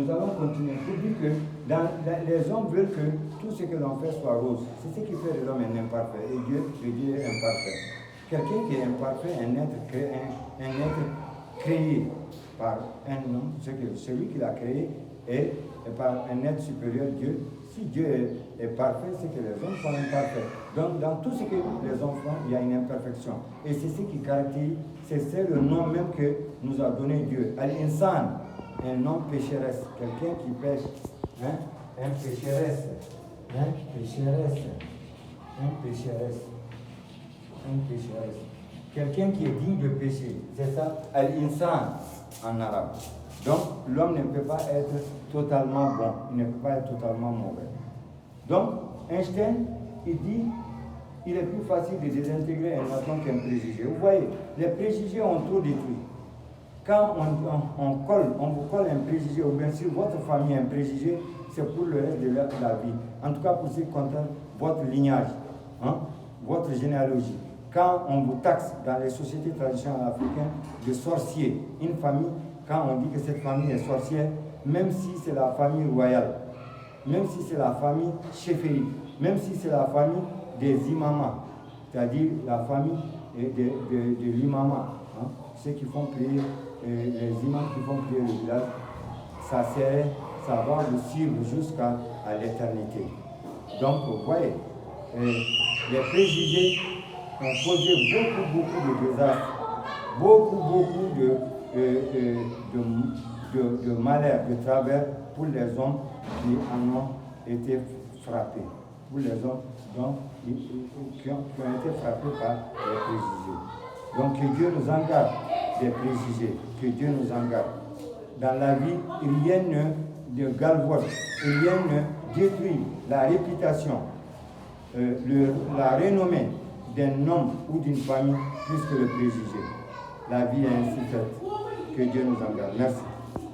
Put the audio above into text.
nous allons continuer pour dire que les hommes veulent que tout ce que l'on fait soit rose. C'est ce qui fait de l'homme un imparfait. Et Dieu est imparfait. Quelqu'un qui est imparfait, un être créé par un homme, celui qui l'a créé est par un être supérieur, Dieu. Si Dieu est parfait, c'est que les hommes sont imparfaits. Donc, dans tout ce que les hommes font, il y a une imperfection. Et c'est ce qui caractérise, c'est le nom même que nous a donné Dieu. Al-Insan, un homme pécheresse, quelqu'un qui pêche, hein? Un pécheresse, quelqu'un qui est digne de pécher, c'est ça, Al-Insan en arabe. Donc, l'homme ne peut pas être totalement bon, il ne peut pas être totalement mauvais. Donc, Einstein, il dit, il est plus facile de désintégrer un atome qu'un préjugé. Vous voyez, les préjugés ont trop détruit. Quand on vous colle un préjugé, ou bien si votre famille a un préjugé, c'est pour le reste de la vie. En tout cas, pour ce qui concerne votre lignage, hein, votre généalogie. Quand on vous taxe dans les sociétés traditionnelles africaines de sorciers, une famille, quand on dit que cette famille est sorcière, même si c'est la famille royale, même si c'est la famille chefferie, même si c'est la famille des imamas, c'est-à-dire la famille de l'imama, hein, ceux qui font prier, les imams qui font prier le village, ça va le suivre jusqu'à l'éternité. Donc, vous voyez, les préjugés ont causé beaucoup de désastres, beaucoup de malheur, de travers pour les hommes qui en ont été frappés, pour les hommes qui ont été frappés par les préjugés. Donc que Dieu nous en garde des préjugés, que Dieu nous en garde. Dans la vie, rien ne galvaude, rien ne détruit la réputation, la renommée d'un homme ou d'une famille plus que le préjugé. La vie est ainsi faite. Que Dieu nous en garde. Merci.